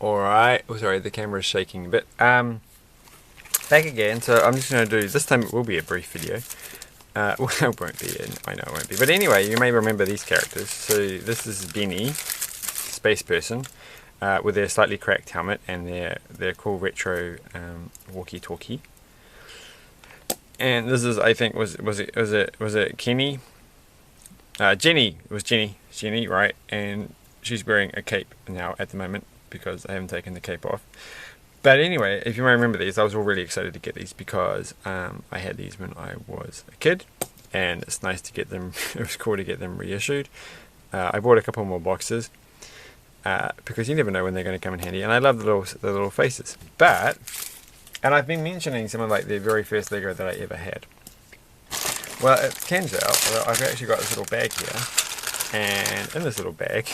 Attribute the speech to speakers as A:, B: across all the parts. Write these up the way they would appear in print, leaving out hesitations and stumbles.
A: Alright, oh sorry, the camera's shaking a bit. Back again, so I'm just going to do, this time it will be a brief video. Well, it won't be, I know it won't be. But anyway, you may remember these characters. So this is Benny, Space Person, with their slightly cracked helmet and their cool retro walkie-talkie. And this is, I think, was it Kenny? Jenny, it was Jenny, right? And she's wearing a cape now at the moment, because I haven't taken the cape off. But anyway, if you may remember these, I was all really excited to get these because I had these when I was a kid, and it's nice to get them. It was cool to get them reissued. I bought a couple more boxes because you never know when they're going to come in handy, and I love the little faces. And I've been mentioning some of like the very first Lego that I ever had. Well, it turns out that I've actually got this little bag here, and in this little bag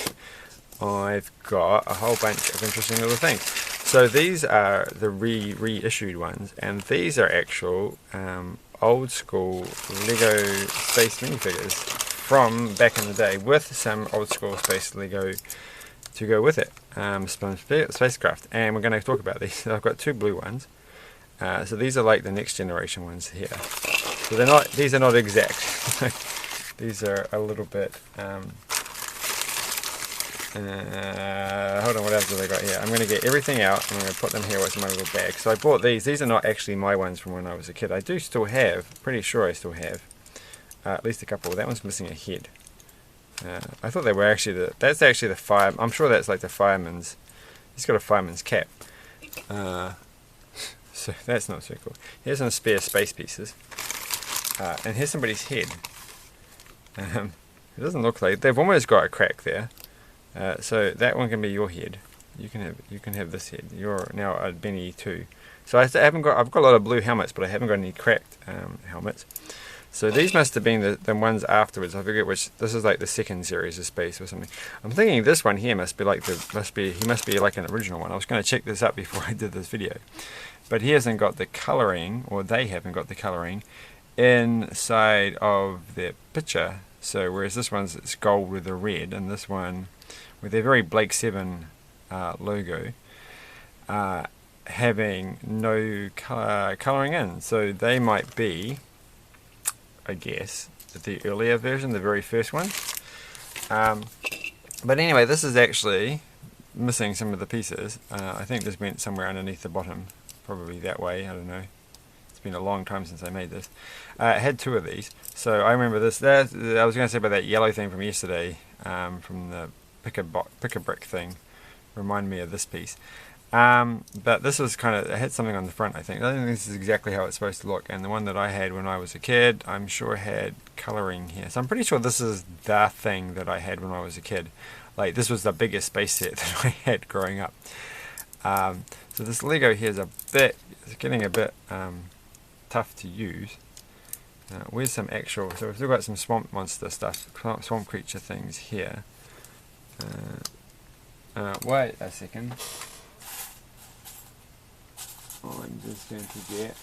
A: I've got a whole bunch of interesting little things. So these are the reissued ones, and these are actual old school Lego space minifigures from back in the day, with some old school space Lego to go with it, spacecraft. And we're going to talk about these. I've got two blue ones. So these are like the next generation ones here. So they're not; these are not exact. These are a little bit. Hold on, what else have I got here? I'm going to get everything out and I'm going to put them here with my little bag. So I bought these. These are not actually my ones from when I was a kid. I do still have, pretty sure I still have, at least a couple. That one's missing a head. I thought they were actually that's actually the fire. I'm sure that's like the fireman's. He's got a fireman's cap. So that's not so cool. Here's some spare space pieces. And here's somebody's head. It doesn't look like, they've almost got a crack there. So that one can be your head. You can have this head. You're now a Benny too. So I've got a lot of blue helmets, but I haven't got any cracked helmets. So these must have been the ones afterwards. I forget which. This is like the second series of space or something. I'm thinking this one here must be like he must be like an original one. I was going to check this up before I did this video, but he hasn't got the colouring, or they haven't got the colouring inside of their picture. So whereas this one's it's gold with the red, and this one with their very Blake 7 logo having no colouring in. So they might be, I guess, the earlier version, the very first one. But anyway, this is actually missing some of the pieces. I think this went somewhere underneath the bottom, probably that way, I don't know. It's been a long time since I made this. I had two of these, so I remember this. I was going to say about that yellow thing from yesterday, from the pick a brick thing, remind me of this piece. But this was kind of, it had something on the front, I think. I think this is exactly how it's supposed to look, and the one that I had when I was a kid, I'm sure had colouring here. So I'm pretty sure this is the thing that I had when I was a kid. Like, this was the biggest space set that I had growing up. So this Lego here is it's getting a bit tough to use. Where's some actual, so we've still got some swamp monster stuff, swamp creature things here. Wait a second. I'm just going to get.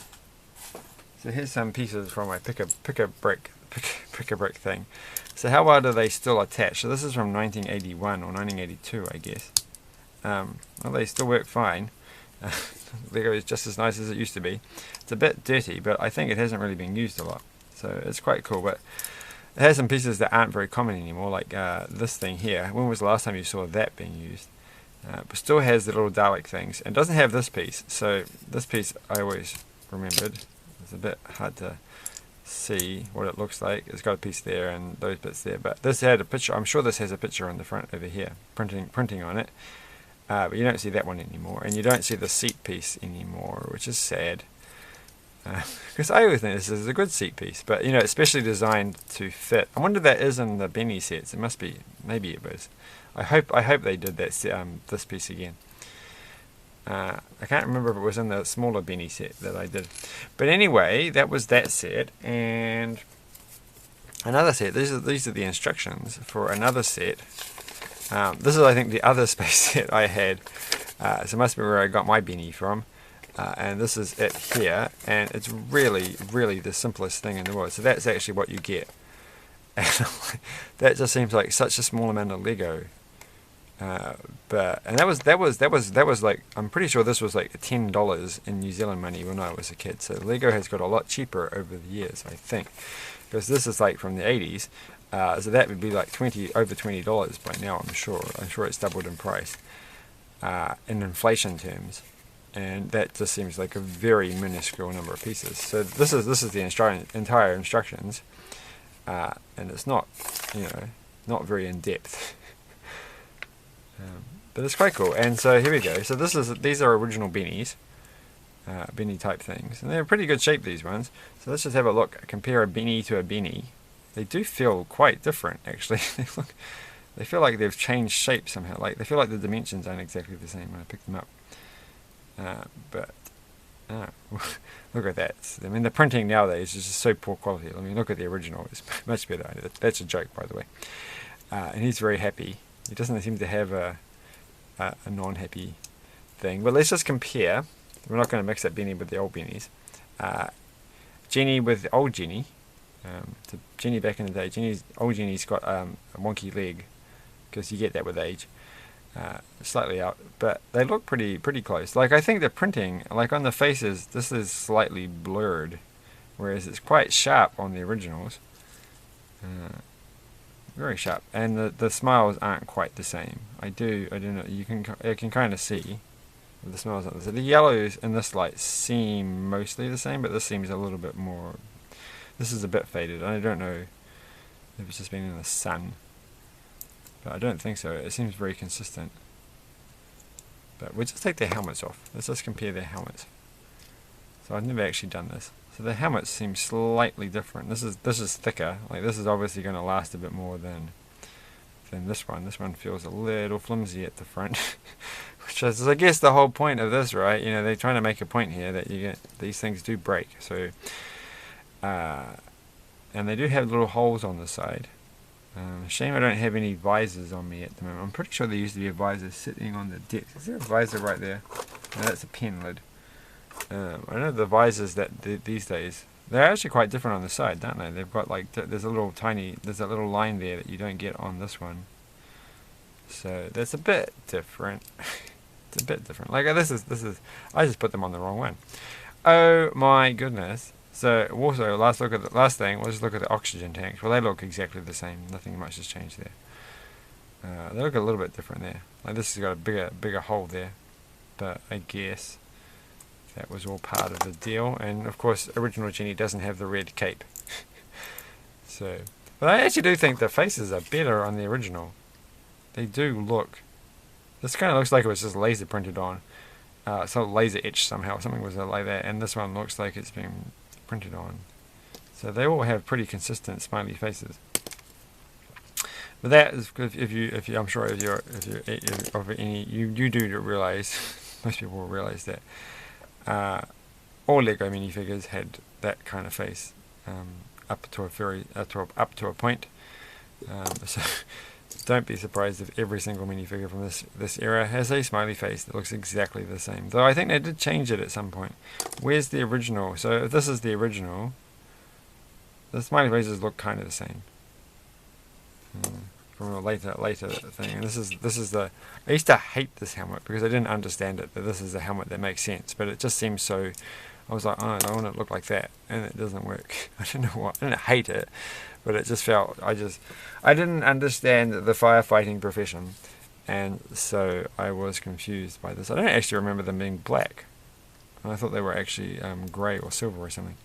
A: So here's some pieces from my pick a brick thing. So how well do they still attach? So this is from 1981 or 1982, I guess. Well, they still work fine. Lego is just as nice as it used to be. It's a bit dirty, but I think it hasn't really been used a lot. So it's quite cool. But it has some pieces that aren't very common anymore, like this thing here. When was the last time you saw that being used? But still has the little Dalek things, and doesn't have this piece. So this piece I always remembered. It's a bit hard to see what it looks like. It's got a piece there and those bits there, but this had a picture. I'm sure this has a picture on the front over here, printing on it. But you don't see that one anymore, and you don't see the seat piece anymore, which is sad. Because I always think this is a good seat piece, but you know, it's specially designed to fit. I wonder if that is in the Benny sets. It must be. Maybe it was. I hope they did that this piece again. I can't remember if it was in the smaller Benny set that I did. But anyway, that was that set, and another set. These are the instructions for another set. This is, I think, the other space set I had. So it must be where I got my Benny from. And this is it here, and it's really, really the simplest thing in the world. So that's actually what you get. And that just seems like such a small amount of Lego. And that was like, I'm pretty sure this was like $10 in New Zealand money when I was a kid. So Lego has got a lot cheaper over the years, I think, because this is like from the 80s. So that would be like over $20 by now. I'm sure. I'm sure it's doubled in price in inflation terms, and that just seems like a very minuscule number of pieces. So this is the entire instructions, and it's not, not very in depth. But it's quite cool. And so here we go. So these are original bennies, benny type things, and they're pretty good shape, these ones. So let's just have a look. Compare a benny to a benny. They do feel quite different, actually. They feel like they've changed shape somehow. Like they feel like the dimensions aren't exactly the same when I pick them up. Look at that. I mean, the printing nowadays is just so poor quality. I mean, look at the original. It's much better. That's a joke, by the way. And he's very happy. He doesn't seem to have a non-happy thing. But let's just compare. We're not going to mix that Benny with the old Bennies. Jenny with the old Jenny. So Jenny back in the day. Old Jenny's got a wonky leg, because you get that with age. Slightly out, but they look pretty close. Like, I think the printing, like on the faces, this is slightly blurred, whereas it's quite sharp on the originals. Very sharp, and the smiles aren't quite the same. I don't know. You can kind of see the smiles. So the yellows in this light seem mostly the same, but this seems a little bit more. This is a bit faded. I don't know if it's just been in the sun, but I don't think so. It seems very consistent. But we'll just take their helmets off. Let's just compare their helmets. So I've never actually done this. So the helmets seem slightly different. This is thicker. Like, this is obviously going to last a bit more than this one. This one feels a little flimsy at the front, which is, I guess, the whole point of this, right? They're trying to make a point here that these things do break. So, and they do have little holes on the side. Shame I don't have any visors on me at the moment. I'm pretty sure there used to be a visor sitting on the deck. Is there a visor right there? No, that's a pen lid. I know the visors these days, they're actually quite different on the side, don't they? They've got like, there's a little line there that you don't get on this one. So that's a bit different. It's a bit different. Like, this is, I just put them on the wrong one. Oh my goodness. So also, last thing, we'll just look at the oxygen tanks. Well, they look exactly the same. Nothing much has changed there. They look a little bit different there. Like, this has got a bigger hole there. But I guess that was all part of the deal. And of course, original Jenny doesn't have the red cape. So, but I actually do think the faces are better on the original. They do look. This kind of looks like it was just laser printed on. So laser etched somehow. Something was like that. And this one looks like it's been printed on. So they all have pretty consistent smiley faces. But that is, I'm sure if you're of any, you do realize, most people will realize that all Lego minifigures had that kind of face, up to a point. So don't be surprised if every single minifigure from this era has a smiley face that looks exactly the same. Though I think they did change it at some point. Where's the original? So if this is the original, the smiley faces look kind of the same. From a later thing. And this is the. I used to hate this helmet because I didn't understand it. That this is a helmet that makes sense, but it just seems so. I was like, oh, I want it to look like that, and it doesn't work. I don't know why. I didn't hate it, but it just felt. I didn't understand the firefighting profession, and so I was confused by this. I don't actually remember them being black. I thought they were actually grey or silver or something.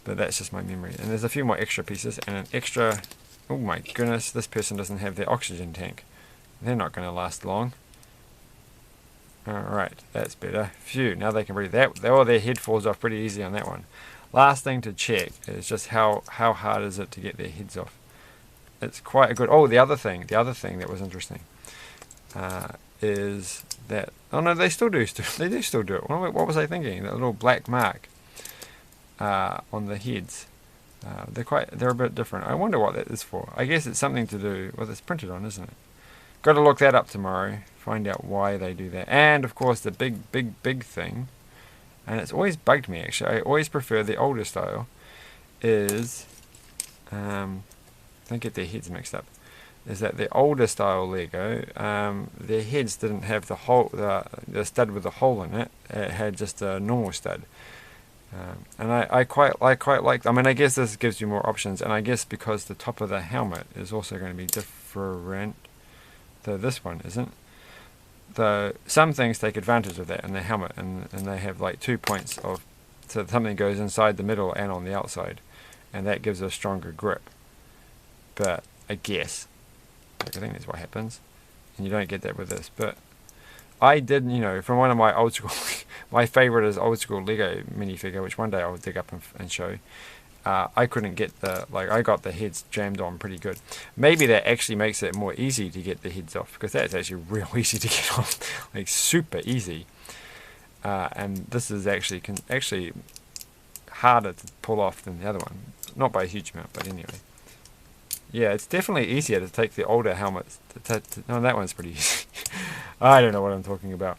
A: But that's just my memory. And there's a few more extra pieces and an extra. Oh my goodness, this person doesn't have their oxygen tank. They're not going to last long. Alright, that's better. Phew, now they can breathe. Their head falls off pretty easy on that one. Last thing to check is just how hard is it to get their heads off. It's quite a good. Oh, the other thing that was interesting is that. Oh no, they still do. They do still do it. What was I thinking? That little black mark on the heads. They're a bit different. I wonder what that is for. I guess it's something to do with it's printed on, isn't it? Got to look that up tomorrow. Find out why they do that. And of course, the big thing, and it's always bugged me actually. I always prefer the older style. Is don't get their heads mixed up. is that the older style Lego, their heads didn't have the hole, the stud with the hole in it. It had just a normal stud. And I quite like. I mean, I guess this gives you more options, and I guess because the top of the helmet is also going to be different, though this one isn't. Though some things take advantage of that in the helmet, and they have like 2 points of, so something goes inside the middle and on the outside, and that gives a stronger grip. But I guess, like, I think that's what happens, and you don't get that with this. But I did, you know, from one of my old school, my favorite is old school Lego minifigure, which one day I'll dig up and show. I couldn't get I got the heads jammed on pretty good. Maybe that actually makes it more easy to get the heads off, because that's actually real easy to get off, like super easy. And this is actually harder to pull off than the other one. Not by a huge amount, but anyway. Yeah, it's definitely easier to take the older helmets. No, that one's pretty easy. I don't know what I'm talking about.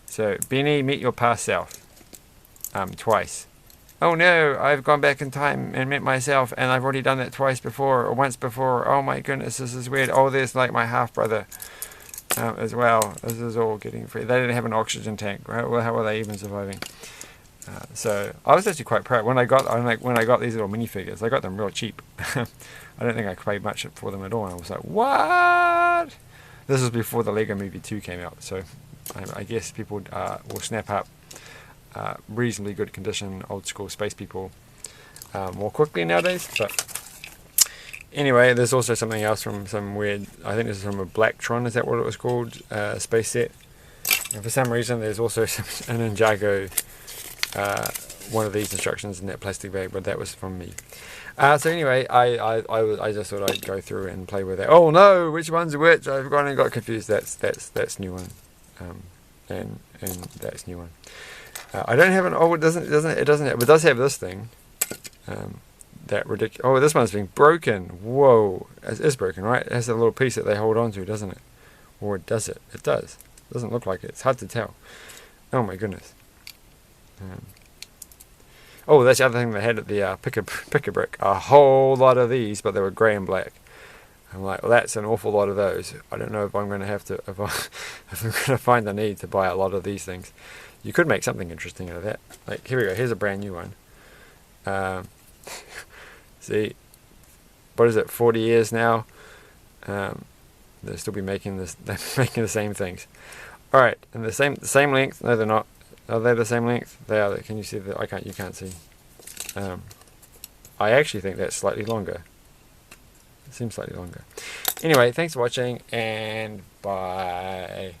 A: So, Benny, meet your past self. Twice. Oh no, I've gone back in time and met myself, and I've already done that twice before, or once before. Oh my goodness, this is weird. Oh, there's like my half-brother as well. This is all getting free. They didn't have an oxygen tank, right? Well, how were they even surviving? So I was actually quite proud when I got these little minifigures. I got them real cheap. I don't think I paid much for them at all. And I was like, what? This was before the Lego Movie 2 came out, so I guess people will snap up reasonably good condition old school space people more quickly nowadays. But anyway, there's also something else from some weird, I think this is from a Blacktron, is that what it was called, space set. And for some reason there's also an Ninjago, one of these instructions in that plastic bag, but that was from me. So anyway, I just thought I'd go through and play with that. Oh no, which one's which? I've gone and got confused. That's new one, and that's new one. I don't have an. Oh, it doesn't. It does have this thing. That ridiculous. Oh, this one's being broken. Whoa, it is broken, right? It has a little piece that they hold on to, doesn't it? Or does it? It does. It doesn't look like it. It's hard to tell. Oh my goodness. Oh, that's the other thing they had at the Pick-a-Brick. A whole lot of these, but they were grey and black. I'm like, well, that's an awful lot of those. I don't know if I'm going to have to, if I'm going to find the need to buy a lot of these things. You could make something interesting out of that. Like, here we go. Here's a brand new one. See, what is it? 40 years now. They'll still be making this. They're making the same things. All right, and the same length. No, they're not. Are they the same length? They are. Can you see that? You can't see. I actually think that's slightly longer. It seems slightly longer. Anyway, thanks for watching, and bye.